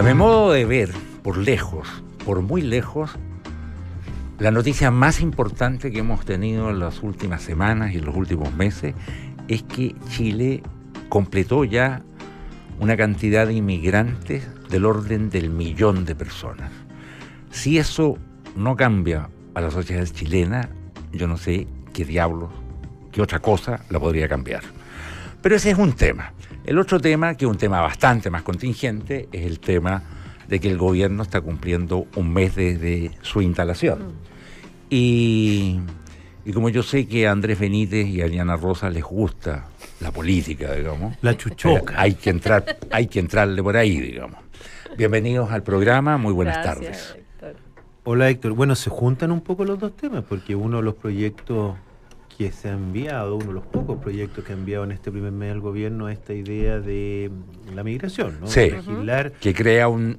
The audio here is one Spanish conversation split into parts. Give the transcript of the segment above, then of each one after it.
A mi modo de ver, por lejos, por muy lejos, la noticia más importante que hemos tenido en las últimas semanas y en los últimos meses es que Chile completó ya una cantidad de inmigrantes del orden del 1.000.000 de personas. Si eso no cambia a la sociedad chilena, yo no sé qué diablos, qué otra cosa la podría cambiar. Pero ese es un tema. El otro tema, que es un tema bastante más contingente, es el tema de que el gobierno está cumpliendo un mes desde su instalación. Y como yo sé que a Andrés Benítez y a Diana Rosa les gusta la política, digamos. La chuchoca. Hay que entrarle por ahí, digamos. Bienvenidos al programa, muy buenas tardes. Héctor. Hola, Héctor. Bueno, se juntan un poco los dos temas, porque uno de los proyectos que se ha enviado, uno de los pocos proyectos que ha enviado en este primer mes del gobierno, es esta idea de la migración, ¿no? Sí, legislar. Que crea un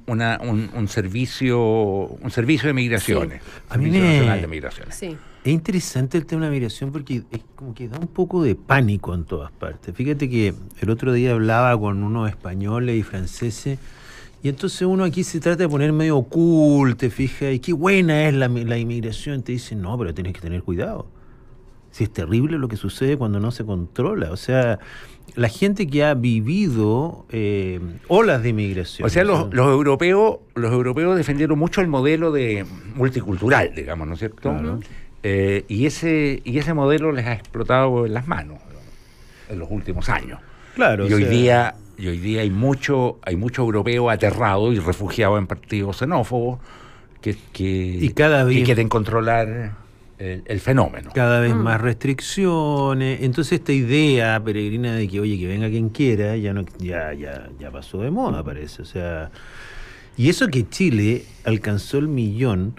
servicio de migraciones. Sí. A mí Servicio Nacional de Migraciones. Sí. Es interesante el tema de la migración porque es como que da un poco de pánico en todas partes. Fíjate que el otro día hablaba con unos españoles y franceses y entonces uno aquí se trata de poner medio cool, te fijas, y qué buena es la inmigración. Te dicen, no, pero tienes que tener cuidado. Si es terrible lo que sucede cuando no se controla. O sea, la gente que ha vivido olas de inmigración. O sea, los europeos defendieron mucho el modelo de multicultural, digamos, ¿no es cierto? Claro. Y ese modelo les ha explotado en las manos en los últimos años. Claro. Y hoy día hay mucho europeo aterrado y refugiado en partidos xenófobos que quieren controlar el fenómeno. Cada vez más restricciones. Entonces esta idea peregrina de que, oye, que venga quien quiera, ya pasó de moda, parece. O sea, y eso que Chile alcanzó el 1.000.000,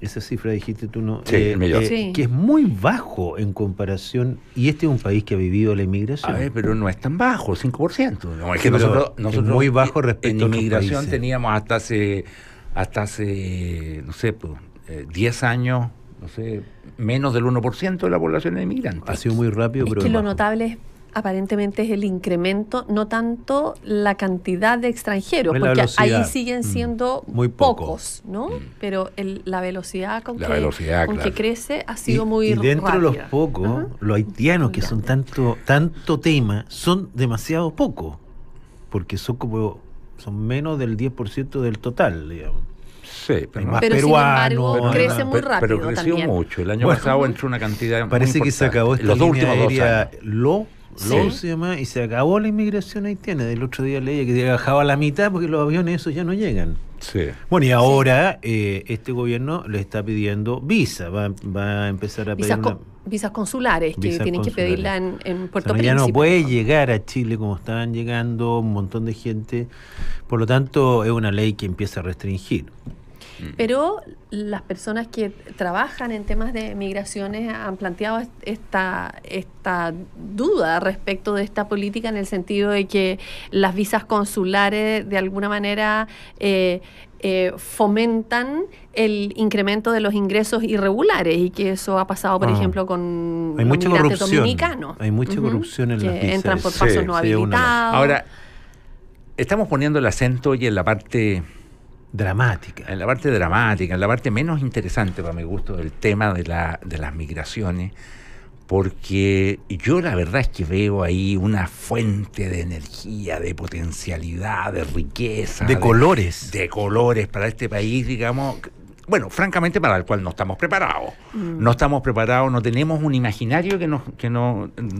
esa cifra dijiste tú, ¿no? Sí, el 1.000.000. Sí. Que es muy bajo en comparación, y este es un país que ha vivido la inmigración. A ver, pero no es tan bajo, 5%. No, es que Sí, nosotros es muy bajo respecto en a otros inmigración países. teníamos hasta hace, no sé, 10 años, no sé, menos del 1% de la población es inmigrante. Ha sido muy rápido, Es pero que lo bajo. notable aparentemente es el incremento, no tanto la cantidad de extranjeros, Es la porque velocidad. ahí siguen siendo Muy poco. pocos, ¿no? Pero la velocidad con Claro. que crece ha sido muy y dentro de rápida. los pocos, Ajá. los haitianos, que son tanto tema, son demasiado pocos, porque son menos del 10% del total, digamos. Sí, Hay pero, más Pero sin peruanos, embargo, crece muy pero rápido creció también. mucho. El año Bueno, pasado entró una cantidad Parece muy que se acabó importante. esta Los dos línea últimos 2 aérea años. LO Sí. se llama, y se acabó la inmigración haitiana. El otro día leía que se bajaba a la mitad porque los aviones esos ya no llegan. Sí. Bueno, y ahora este gobierno le está pidiendo visa, va a empezar a pedir Visas consulares que Visas tienen que consulares. pedirla en Puerto O sea, Príncipe. ya no puede llegar a Chile como estaban llegando un montón de gente. Por lo tanto, es una ley que empieza a restringir. Pero las personas que trabajan en temas de migraciones han planteado esta duda respecto de esta política, en el sentido de que las visas consulares de alguna manera fomentan el incremento de los ingresos irregulares, y que eso ha pasado, por ejemplo, con hay los mucha migrantes corrupción. dominicanos. Hay mucha corrupción en que las visas. entran por Sí, pasos no sí, habilitados. Ahora, estamos poniendo el acento hoy en la parte Dramática. en la parte menos interesante para mi gusto del tema de las migraciones, porque yo la verdad es que veo ahí una fuente de energía, de potencialidad, de riqueza, De colores. de colores para este país, digamos. Bueno, francamente, para el cual no estamos preparados. No estamos preparados, no tenemos un imaginario en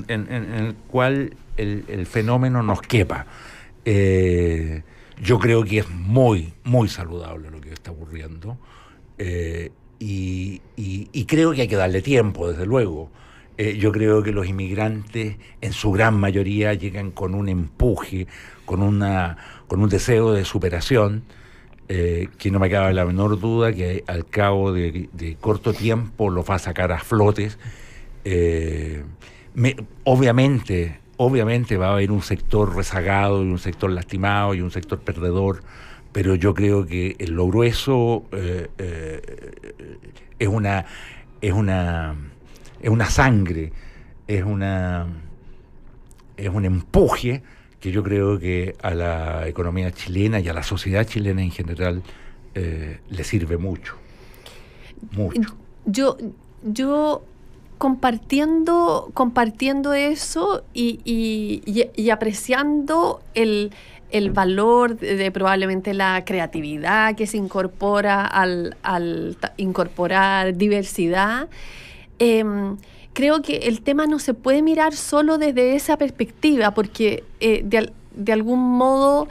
el cual el fenómeno nos quepa. Yo creo que es muy, muy saludable lo que está ocurriendo, y creo que hay que darle tiempo, desde luego. Yo creo que los inmigrantes, en su gran mayoría, llegan con un empuje, con un deseo de superación, que no me cabe la menor duda que al cabo de corto tiempo los va a sacar a flotes. Obviamente va a haber un sector rezagado y un sector lastimado y un sector perdedor, pero yo creo que en lo grueso es una sangre, es un empuje que yo creo que a la economía chilena y a la sociedad chilena en general le sirve mucho. Mucho. Yo compartiendo eso y apreciando el valor de probablemente la creatividad que se incorpora al incorporar diversidad, creo que el tema no se puede mirar solo desde esa perspectiva, porque de algún modo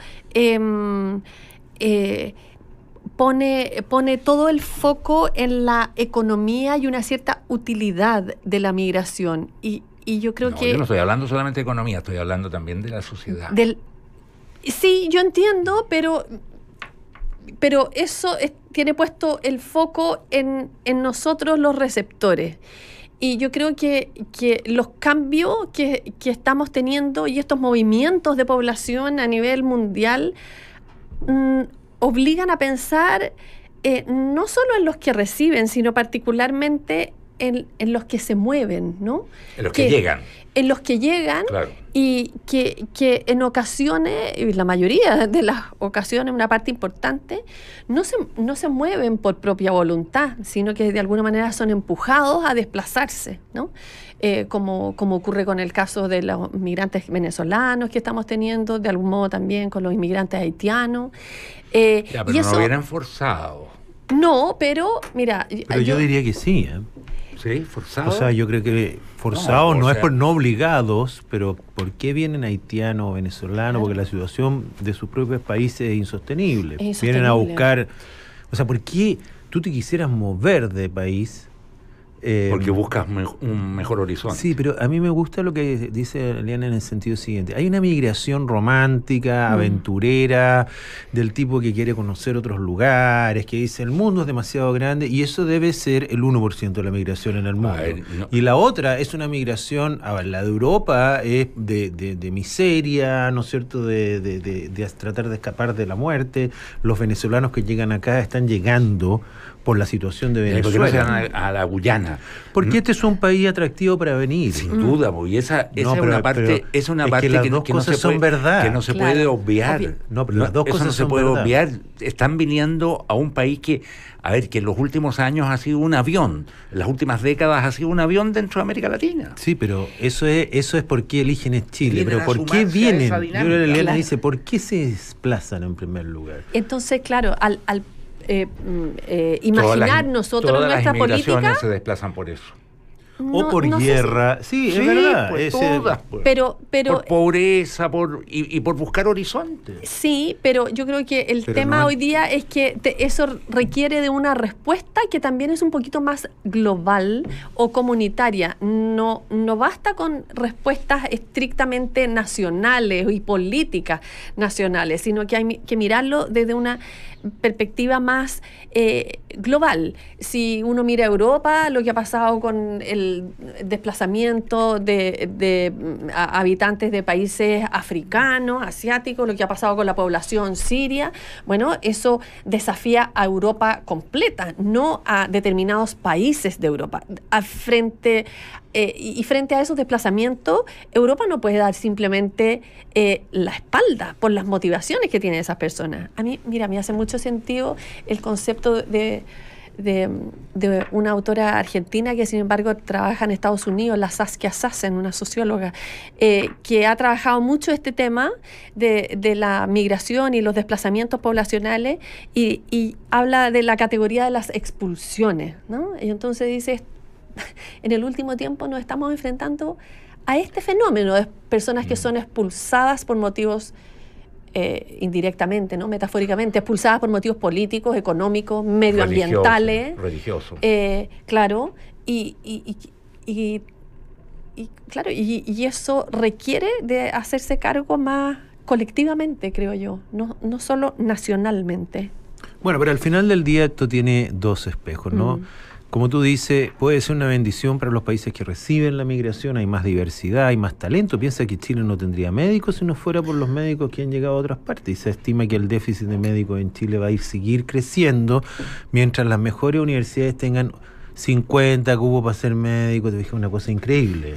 pone todo el foco en la economía y una cierta utilidad de la migración. Y yo creo que... Yo no estoy hablando solamente de economía, estoy hablando también de la sociedad. Sí, yo entiendo, pero eso tiene puesto el foco en nosotros los receptores. Y yo creo que los cambios que estamos teniendo y estos movimientos de población a nivel mundial obligan a pensar no solo en los que reciben, sino particularmente en los que se mueven, ¿no? En los que llegan. En los que llegan, claro. Y que en ocasiones, y la mayoría de las ocasiones, una parte importante, no se mueven por propia voluntad, sino que de alguna manera son empujados a desplazarse, ¿no? Como ocurre con el caso de los migrantes venezolanos que estamos teniendo, de algún modo también con los inmigrantes haitianos. Pero y eso, no vienen forzados. No, pero mira... Pero yo diría que sí, ¿eh? Sí, forzados. O sea, yo creo que forzados no es por no obligados, pero ¿por qué vienen haitianos o venezolanos? Porque la situación de sus propios países es insostenible. Vienen a buscar... O sea, ¿por qué tú te quisieras mover de país? Porque buscas un mejor horizonte. Sí, pero a mí me gusta lo que dice Eliana en el sentido siguiente. Hay una migración romántica, aventurera, del tipo que quiere conocer otros lugares, que dice el mundo es demasiado grande, y eso debe ser el 1% de la migración en el mundo. No. Y la otra es una migración, la de Europa es de miseria, ¿no es cierto?, de tratar de escapar de la muerte. Los venezolanos que llegan acá están llegando por la situación de Venezuela. ¿Por qué no se van a la Guyana? Porque este es un país atractivo para venir. Sin duda, y esa es una parte que no se puede obviar. No, pero las dos cosas no se puede obviar. Están viniendo a un país que en los últimos años ha sido un avión, en las últimas décadas ha sido un avión dentro de América Latina. Sí, pero eso es por qué eligen Chile. Pero ¿por qué vienen? Yo creo que Eliana dice, ¿por qué se desplazan en primer lugar? Entonces, claro, al imaginar nosotros nuestra política... Todas las inmigraciones se desplazan por eso. O por guerra. Sí, es verdad. Pues todas, pero por pobreza y por buscar horizontes. Sí, pero yo creo que el tema hoy día es que eso requiere de una respuesta que también es un poquito más global o comunitaria. No basta con respuestas estrictamente nacionales y políticas nacionales, sino que hay que mirarlo desde una perspectiva más global. Si uno mira Europa, lo que ha pasado con el desplazamiento de habitantes de países africanos, asiáticos, lo que ha pasado con la población siria, bueno, eso desafía a Europa completa, no a determinados países de Europa. Frente a esos desplazamientos, Europa no puede dar simplemente la espalda por las motivaciones que tienen esas personas. A mí, mira, me hace mucho sentido el concepto de una autora argentina que sin embargo trabaja en Estados Unidos, la Saskia Sassen, una socióloga, que ha trabajado mucho este tema de la migración y los desplazamientos poblacionales y habla de la categoría de las expulsiones, ¿no? Y entonces dice, en el último tiempo nos estamos enfrentando a este fenómeno de personas que son expulsadas por motivos indirectamente, ¿no? Metafóricamente, expulsadas por motivos políticos, económicos, medioambientales. Religiosos. Claro, y eso requiere de hacerse cargo más colectivamente, creo yo, no solo nacionalmente. Bueno, pero al final del día esto tiene dos espejos, ¿no? Como tú dices, puede ser una bendición para los países que reciben la migración, hay más diversidad, hay más talento. Piensa que Chile no tendría médicos si no fuera por los médicos que han llegado a otras partes. Y se estima que el déficit de médicos en Chile va a seguir creciendo mientras las mejores universidades tengan 50 que hubo para ser médico, te dije una cosa increíble.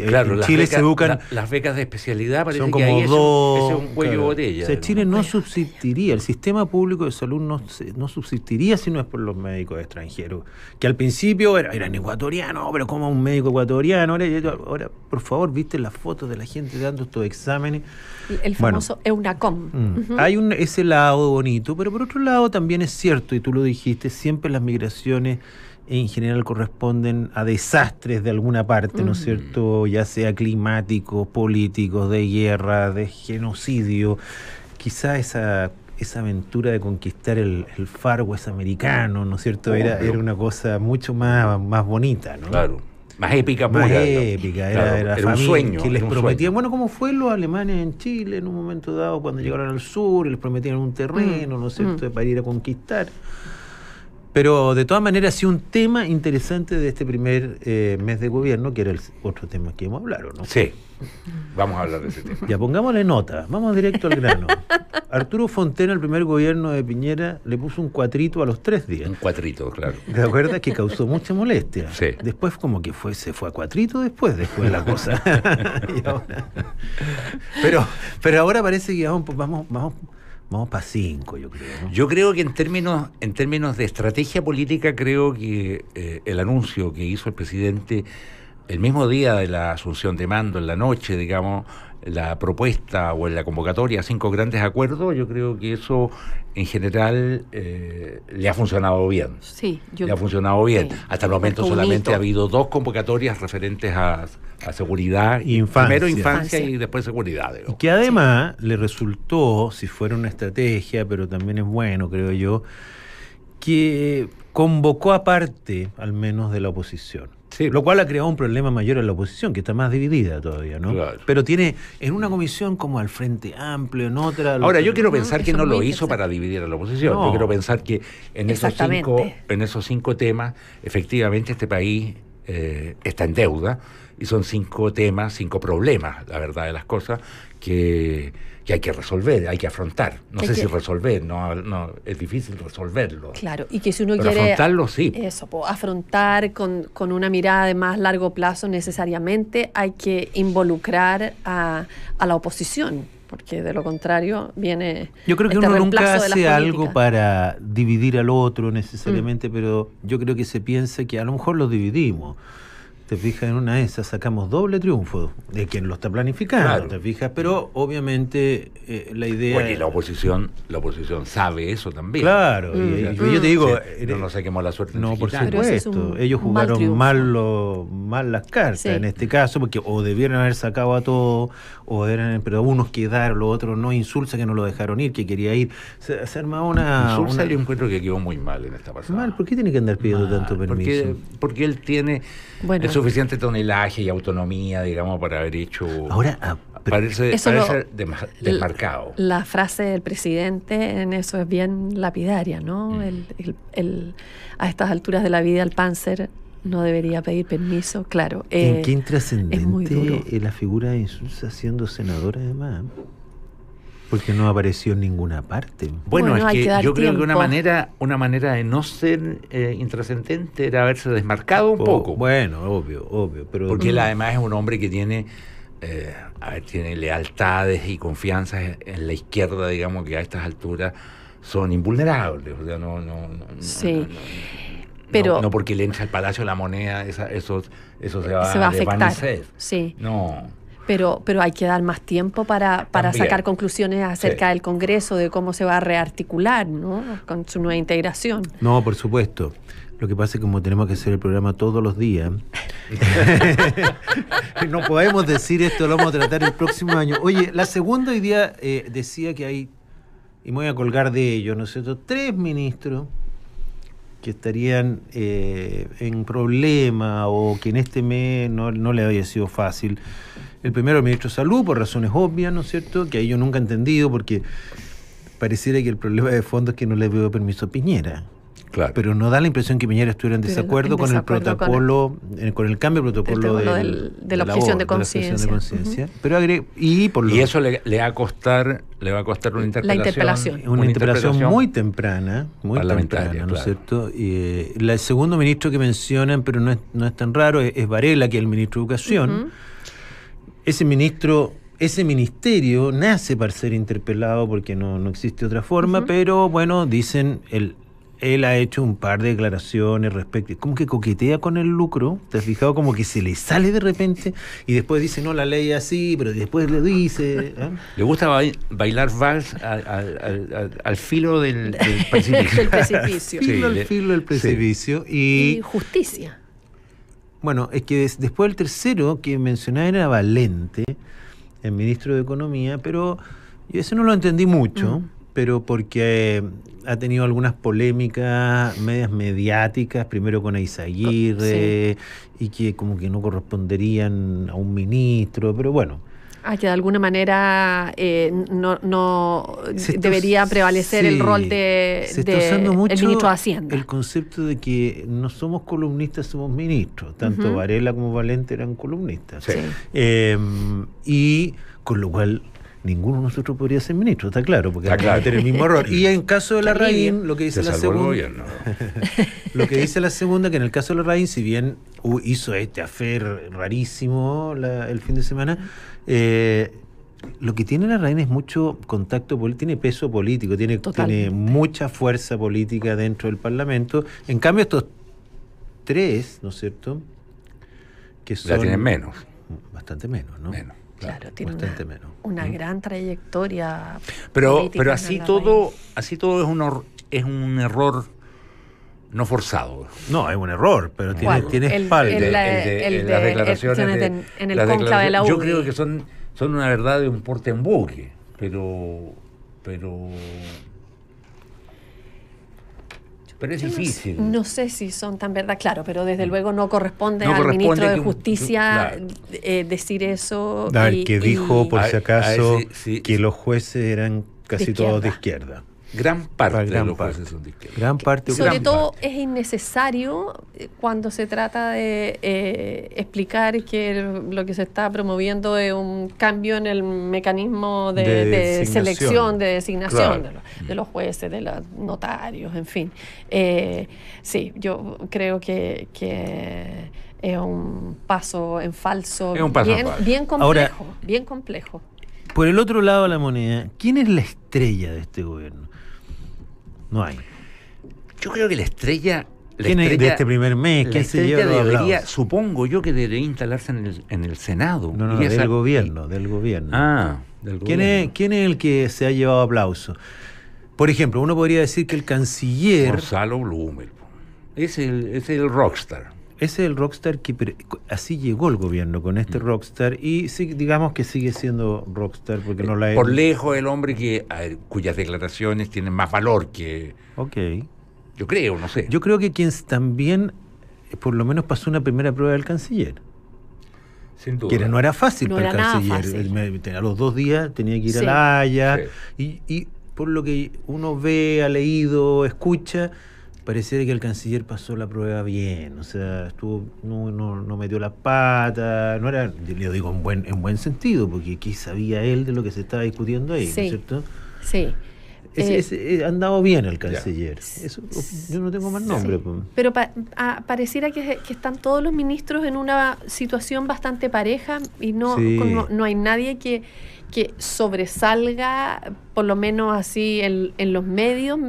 Claro, en Chile se educan... Las becas de especialidad parece son que como ahí dos... ese es un cuello de botella. O sea, Chile no subsistiría, el sistema público de salud no subsistiría si no es por los médicos extranjeros, que al principio eran ecuatorianos, pero como un médico ecuatoriano, ahora por favor, viste las fotos de la gente dando estos exámenes. El famoso EUNACOM. Hay ese lado bonito, pero por otro lado también es cierto, y tú lo dijiste, siempre las migraciones en general corresponden a desastres de alguna parte, ¿no es cierto? Ya sea climáticos, políticos, de guerra, de genocidio. Quizá esa aventura de conquistar el Far West americano, ¿no es cierto? Era una cosa mucho más bonita, ¿no? Claro. Más épica, pura. Más épica, era familia, un sueño. que les prometían, bueno, como fue los alemanes en Chile en un momento dado, cuando llegaron al sur, les prometían un terreno, ¿no es cierto?, para ir a conquistar. Pero de todas maneras ha sido un tema interesante de este primer mes de gobierno, que era el otro tema que íbamos a hablar, ¿o no? Sí, vamos a hablar de ese tema. Ya, pongámosle nota, vamos directo al grano. Arturo Fontena, el primer gobierno de Piñera, le puso un cuatrito a los 3 días. Un cuatrito, claro. ¿Te acuerdas? Que causó mucha molestia. Sí. Después como que se fue a cuatrito después de la cosa. Pero ahora parece que vamos para 5, yo creo, ¿no? Yo creo que en términos de estrategia política, creo que el anuncio que hizo el presidente el mismo día de la asunción de mando, en la noche, digamos, la propuesta o en la convocatoria, 5 grandes acuerdos, yo creo que eso en general le ha funcionado bien. Sí, le ha funcionado bien. Sí. Hasta el momento solamente ha habido 2 convocatorias referentes a seguridad. Primero infancia y después seguridad. Y que además le resultó, si fuera una estrategia, pero también es bueno, creo yo, que convocó aparte, al menos, de la oposición. Sí. Lo cual ha creado un problema mayor en la oposición, que está más dividida todavía, ¿no? Claro. Pero tiene en una comisión como al Frente Amplio, en otra... Ahora, yo quiero pensar que no lo hizo interesante. para dividir a la oposición. No. Yo quiero pensar que en esos 5 temas, efectivamente, este país está en deuda, y son 5 temas, 5 problemas, la verdad de las cosas, que hay que resolver, hay que afrontar. No sé si resolver, no es difícil resolverlo. Claro, y que si uno pero quiere afrontarlo, sí. Eso, afrontar con una mirada de más largo plazo, necesariamente hay que involucrar a la oposición, porque de lo contrario viene... Yo creo que este uno nunca reemplazo de las hace algo políticas. para dividir al otro necesariamente, pero yo creo que se piensa que a lo mejor lo dividimos. Te fijas, en una de esas sacamos doble triunfo de quien lo está planificando, Claro. te fijas, pero obviamente la idea... Bueno, y la oposición sabe eso también. Claro, y yo te digo... Sí, no nos saquemos la suerte. No, por gitana. Pero ese es supuesto. un Ellos mal jugaron mal las cartas Sí. en este caso, porque o debieron haber sacado a todos, pero unos quedaron, los otros no. Insulza, que no lo dejaron ir, que quería ir. Se armaba Insulza, yo encuentro que quedó muy mal en esta pasada. Mal, ¿por qué tiene que andar pidiendo tanto permiso? Porque él tiene el suficiente tonelaje y autonomía, digamos, para haber hecho... Ahora, parece desmarcado. La frase del presidente en eso es bien lapidaria, ¿no? A estas alturas de la vida el Panzer no debería pedir permiso, claro. ¿En qué Es muy intrascendente duro. la figura de Insulza siendo senadora además? Porque no apareció en ninguna parte. Bueno, es hay que dar yo creo que tiempo. una manera de no ser intrascendente era haberse desmarcado un poco. Bueno, obvio. Pero porque él además es un hombre que tiene lealtades y confianzas en la izquierda, digamos, que a estas alturas son invulnerables. O sea, Sí. Pero no porque le entra al Palacio de la Moneda, eso se va a afectar. desvanecer. Sí. No. Pero hay que dar más tiempo para También. sacar conclusiones acerca del Congreso, de cómo se va a rearticular, ¿no? Con su nueva integración. No, por supuesto. Lo que pasa es que como tenemos que hacer el programa todos los días, no podemos decir esto, lo vamos a tratar el próximo año. Oye, la segunda hoy día decía que hay, y me voy a colgar de ellos, ¿no es cierto?, 3 ministros que estarían en problema o que en este mes no le había sido fácil. El primero, el ministro de Salud, por razones obvias, ¿no es cierto?, que ahí yo nunca he entendido, porque pareciera que el problema de fondo es que no le veo permiso a Piñera. Claro. pero no da la impresión que Piñera estuviera en Pero desacuerdo en con el desacuerdo protocolo, con el cambio de protocolo de la objeción de conciencia. Pero Y eso le va a costar una interpelación. interpelación. una interpelación muy temprana, parlamentaria, ¿no es claro. cierto? Y el segundo ministro que mencionan, pero no es tan raro, es Varela, que es el ministro de Educación. Ese ministerio nace para ser interpelado porque no existe otra forma, pero bueno, dicen, él ha hecho un par de declaraciones respecto, como que coquetea con el lucro, ¿te has fijado? Como que se le sale de repente y después dice, no, la ley es así, pero después le dice... Le gusta bailar vals al filo del precipicio. Del precipicio. Filo del precipicio. Y justicia. bueno, es que después el tercero que mencionaba era Valente, el ministro de Economía, pero yo ese no lo entendí mucho, pero porque ha tenido algunas polémicas medias mediáticas, primero con Eizaguirre, y que como que no corresponderían a un ministro, pero bueno. Que de alguna manera no debería prevalecer el rol de usando mucho el ministro de Hacienda. El concepto de que no somos columnistas, somos ministros. Tanto Varela como Valente eran columnistas. Sí. Y con lo cual ninguno de nosotros podría ser ministro, está claro, porque van a tener el mismo error. Y en caso de Larraín, lo que dice la segunda, lo que dice la segunda, que en el caso de Larraín, si bien hizo este affair rarísimo el fin de semana, lo que tiene Larraín es mucho contacto político, tiene peso político, tiene mucha fuerza política dentro del Parlamento. En cambio, estos tres, ¿no es cierto?, que son... La tienen menos. Bastante menos, ¿no? Menos. Claro, tiene bastante menos. Una gran trayectoria. Pero así todo es un error no forzado. No, es un error, pero tiene espalda. Las declaraciones en el cónclave de la UDI. Yo creo que son una verdad de un porte en buque, pero es difícil. No sé si son tan verdad, claro, pero desde luego no corresponde al ministro de Justicia decir eso. Que dijo, por si acaso, sí, que los jueces eran casi todos de izquierda. Gran parte de los jueces son de izquierda. Gran parte. Sobre todo es innecesario cuando se trata de explicar que lo que se está promoviendo es un cambio en el mecanismo de selección, de designación de los jueces, de los notarios, en fin. Sí, yo creo que es un paso en falso, bien complejo. Ahora, bien complejo. Por el otro lado de la moneda, ¿quién es la estrella de este gobierno? No hay. Yo creo que la estrella ¿Quién es de este primer mes? ¿Quién se lleva los aplausos? Supongo yo que debería instalarse en el Senado. No, del gobierno. Del gobierno. ¿Quién es el que se ha llevado aplausos? Por ejemplo, uno podría decir que el canciller... Gonzalo Blumel. Es el rockstar. Ese es el rockstar que así llegó el gobierno, con este rockstar, y sí, digamos que sigue siendo rockstar porque no la... Por lejos el hombre cuyas declaraciones tienen más valor que... Ok. Yo creo, no sé. Yo creo que quien también, por lo menos, pasó una primera prueba del canciller. Sin duda. Que no era fácil no para era el canciller. A los 2 días tenía que ir a La Haya, y por lo que uno ve, ha leído, escucha... Pareciera que el canciller pasó la prueba bien, o sea, no metió las patas, no era, yo le digo en buen sentido, porque ¿qué sabía él de lo que se estaba discutiendo ahí? ¿No es cierto? Sí. Ha andado bien el canciller. Eso, yo no tengo más nombre. Sí. Pero pareciera que están todos los ministros en una situación bastante pareja y no hay nadie que sobresalga, por lo menos así en los medios.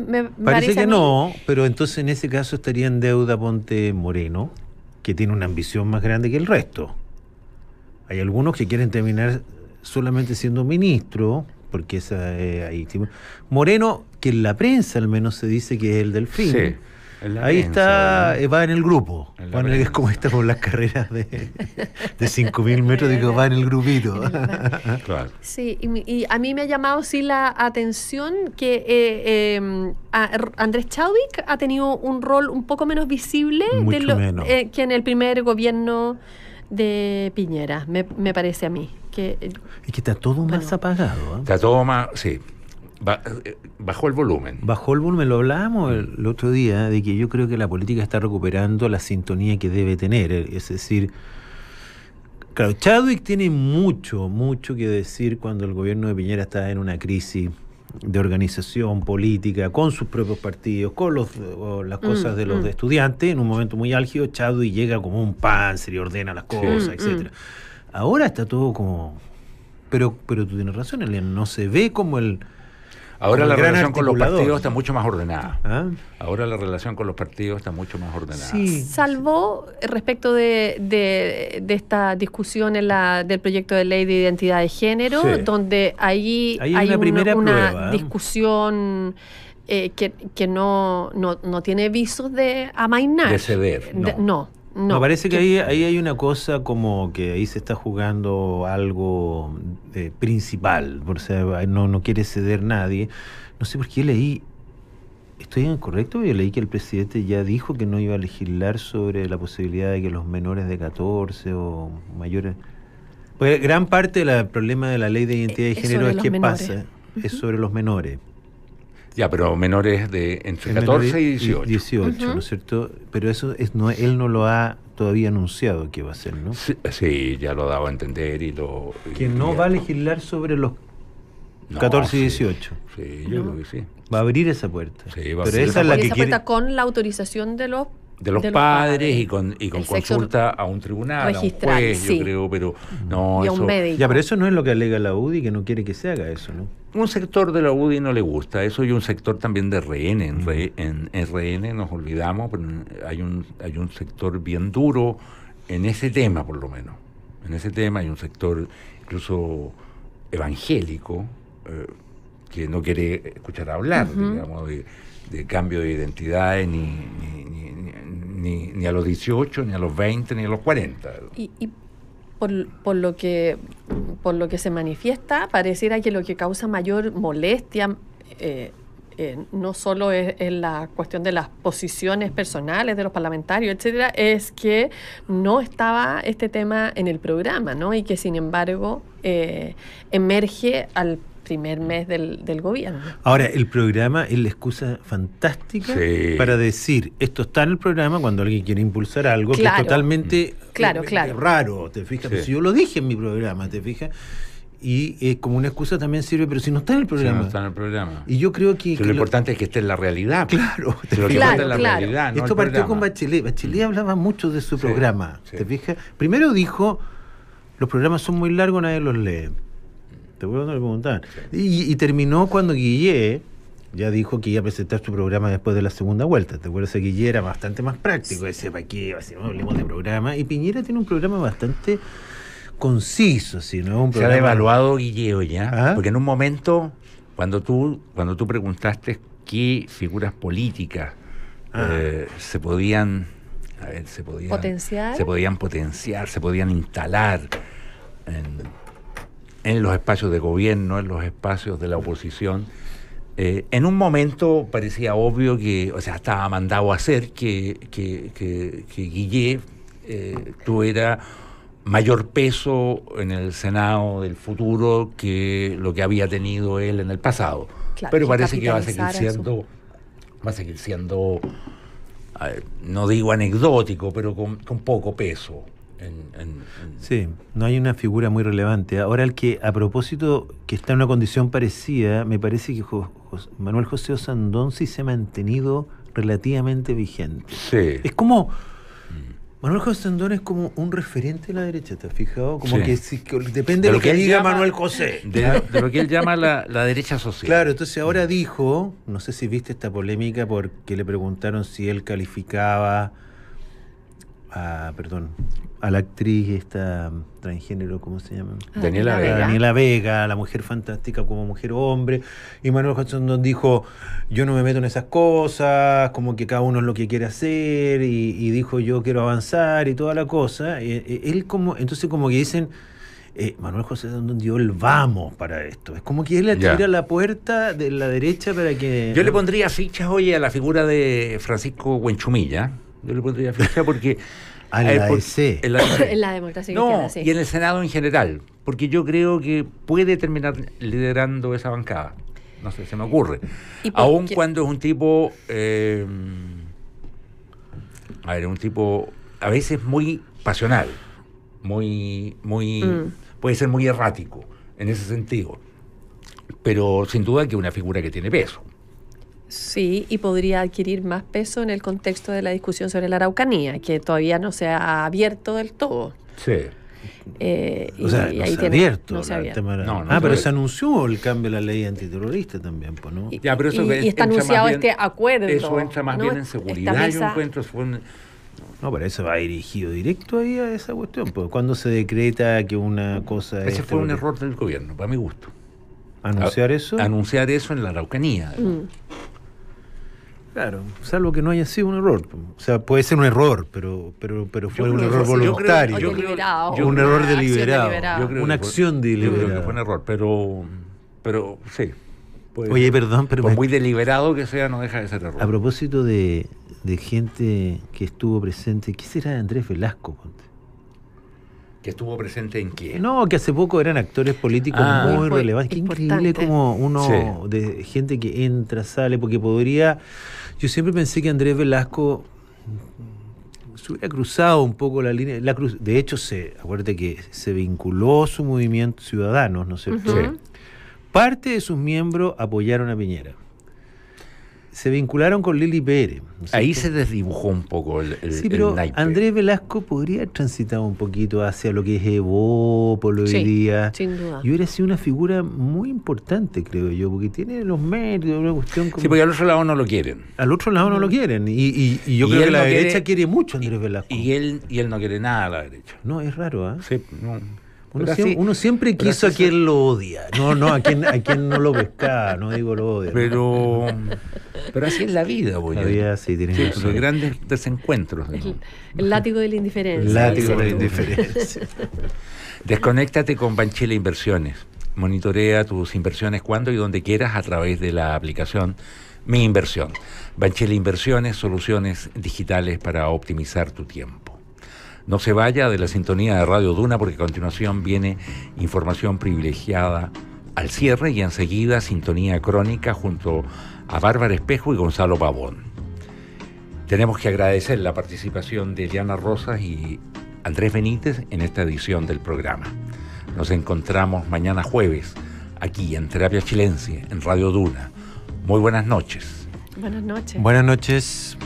Parece que no, pero entonces en ese caso estaría en deuda Ponte Moreno, que tiene una ambición más grande que el resto. Hay algunos que quieren terminar solamente siendo ministro, porque ahí. Moreno, que en la prensa al menos se dice que es el Delfín. Sí. Ahí está, va en el grupo. Es como está con las carreras de 5.000 metros, digo, va en el grupito. Claro. Sí, y a mí me ha llamado sí la atención que Andrés Chadwick ha tenido un rol un poco menos visible menos. Que en el primer gobierno de Piñera, me parece a mí. Es que está todo más apagado. Está todo más, sí. Bajó el volumen. Bajó el volumen, lo hablábamos el otro día, de que yo creo que la política está recuperando la sintonía que debe tener. Es decir, claro, Chadwick tiene mucho que decir cuando el gobierno de Piñera está en una crisis de organización política, con sus propios partidos, con las cosas de los estudiantes. En un momento muy álgido, Chadwick llega como un panzer y ordena las cosas, etcétera. Ahora está todo como... Pero tú tienes razón, Elian, no se ve como el... Ahora la gran relación con los articulador. partidos está mucho más ordenada. ¿Ah? Ahora la relación con los partidos está mucho más ordenada. Sí. Salvo respecto de esta discusión del proyecto de ley de identidad de género, Sí. donde ahí Ahí hay una primera una prueba, ¿eh? discusión que no tiene visos de amainar. De ceder, no. No, parece que ahí hay una cosa como que ahí se está jugando algo principal, o sea, no quiere ceder nadie. No sé por qué leí, ¿estoy incorrecto? Yo leí que el presidente ya dijo que no iba a legislar sobre la posibilidad de que los menores de 14 o mayores... Pues gran parte del problema de la ley de identidad de género es qué pasa, es sobre los menores. Ya, pero menores de entre 14 y 18. 18, ¿no es cierto? Pero eso él no lo ha todavía anunciado que va a hacer, ¿no? Sí, ya lo daba a entender Que no va a legislar sobre los 14 y 18. Sí, yo creo que sí. Va a abrir esa puerta. Sí, va a pero abrir esa es la que esa quiere... puerta con la autorización de los padres y con El consulta a un tribunal, registral, a un juez, sí. yo creo, pero no, y a un eso... médico. Ya, pero eso no es lo que alega la UDI, que no quiere que se haga eso, ¿no? Un sector de la UDI no le gusta eso, y un sector también de RN. En RN nos olvidamos, pero hay un sector bien duro en ese tema, por lo menos. En ese tema hay un sector incluso evangélico que no quiere escuchar hablar, digamos, de cambio de identidades ni a los 18, ni a los 20, ni a los 40. Y por lo que se manifiesta, pareciera que lo que causa mayor molestia no solo es la cuestión de las posiciones personales de los parlamentarios, etcétera, es que no estaba este tema en el programa, ¿no? Y que sin embargo emerge al primer mes del gobierno. Ahora, el programa es la excusa fantástica para decir, esto está en el programa cuando alguien quiere impulsar algo que es totalmente raro, ¿te fijas? Pero si yo lo dije en mi programa, ¿te fijas? Y como una excusa también sirve, pero si no está en el programa. Si no está en el programa. Y yo creo que... lo importante es que esté en la realidad. Claro. Lo que importa es la realidad, no esto el partió programa. con Bachelet. Bachelet hablaba mucho de su programa, sí. ¿te fijas? Primero dijo, los programas son muy largos, nadie los lee. ¿Te acuerdas cuando le preguntaban? Y terminó cuando Guillé ya dijo que iba a presentar su programa después de la segunda vuelta. ¿Te acuerdas que Guillé era bastante más práctico? Decía, ¿para qué? Si no hablemos de programa. Y Piñera tiene un programa bastante conciso, ¿sí? ¿No? Se ha devaluado Guilleo ya, ¿Ah? porque en un momento, cuando tú preguntaste qué figuras políticas se podían potenciar, se podían instalar en los espacios de gobierno, en los espacios de la oposición, en un momento parecía obvio que, o sea, estaba mandado a hacer que Guillé tuviera mayor peso en el Senado del futuro que lo que había tenido él en el pasado. Claro, pero parece que va a seguir siendo, no digo anecdótico, pero con poco peso. Sí, no hay una figura muy relevante. Ahora, el que, a propósito, que está en una condición parecida, me parece que Manuel José Osandón sí se ha mantenido relativamente vigente. Sí. Es como... Manuel José Osandón es como un referente de la derecha, ¿te has fijado? Como que depende de lo que diga Manuel José. De lo que él llama la derecha social. Claro, entonces ahora dijo, no sé si viste esta polémica porque le preguntaron si él calificaba a la actriz esta transgénero, ¿cómo se llama? Daniela Vega. Daniela Vega, la mujer fantástica como mujer o hombre. Y Manuel José Osandón dijo, yo no me meto en esas cosas, como que cada uno es lo que quiere hacer, y dijo, yo quiero avanzar y toda la cosa. Entonces como que dicen, Manuel José Osandón dio el vamos para esto. Es como que él le tira la puerta de la derecha para que... Yo le pondría fichas hoy a la figura de Francisco Huenchumilla. Yo le pondría ficha porque... A la AEC. En la democracia cristiana, sí. Y en el Senado en general, porque yo creo que puede terminar liderando esa bancada. No sé, se me ocurre. Aun cuando es un tipo, un tipo a veces muy pasional, puede ser muy errático en ese sentido, pero sin duda que es una figura que tiene peso. Sí, y podría adquirir más peso en el contexto de la discusión sobre la Araucanía, que todavía no se ha abierto del todo. Sí. O sea, no se ha abierto. Pero se anunció el cambio de la ley antiterrorista también, pues, ¿no? Y está anunciado este acuerdo. Eso entra más bien en seguridad, yo encuentro. No, pero eso va dirigido directo ahí a esa cuestión. Pues, ¿cuándo se decreta que una cosa Ese fue un error del gobierno, para mi gusto. ¿Anunciar eso? Anunciar eso en la Araucanía. Claro, salvo que no haya sido un error. O sea, puede ser un error, pero fue un error voluntario. Un error deliberado. Una acción deliberada. Yo creo que fue un error, pero sí. Oye, perdón, pero... Por muy deliberado que sea, no deja de ser error. A propósito de gente que estuvo presente, ¿qué será de Andrés Velasco? ¿Que estuvo presente en qué? No, que hace poco eran actores políticos muy relevantes. Qué increíble como uno de gente que entra, sale, porque podría... Yo siempre pensé que Andrés Velasco se hubiera cruzado un poco la línea. De hecho, acuérdate que se vinculó su movimiento Ciudadanos, ¿no es cierto? Uh-huh. Parte de sus miembros apoyaron a Piñera. Se vincularon con Lili Pérez. ¿no? Ahí se desdibujó un poco el pero naipe. Andrés Velasco podría transitar un poquito hacia lo que es Evópolis hoy día. Sin duda. Y hubiera sido una figura muy importante, creo yo, porque tiene los méritos, una cuestión como... Sí, porque al otro lado no lo quieren. Al otro lado no lo quieren. Y yo creo que la derecha quiere mucho a Andrés Velasco. Y él no quiere nada a la derecha. No, es raro, ¿ah? Sí, no. Uno siempre quiso a quien lo odia, no a quien no lo pesca, no digo lo odia. Pero así es la vida, güey. La vida sí tiene los grandes desencuentros. El látigo de la indiferencia. El látigo de la indiferencia. Desconéctate con Banchile Inversiones. Monitorea tus inversiones cuando y donde quieras a través de la aplicación Mi Inversión. Banchile Inversiones, soluciones digitales para optimizar tu tiempo. No se vaya de la sintonía de Radio Duna porque a continuación viene información privilegiada al cierre y enseguida sintonía crónica junto a Bárbara Espejo y Gonzalo Pavón. Tenemos que agradecer la participación de Eliana Rosas y Andrés Benítez en esta edición del programa. Nos encontramos mañana jueves aquí en Terapia Chilense, en Radio Duna. Muy buenas noches. Buenas noches. Buenas noches.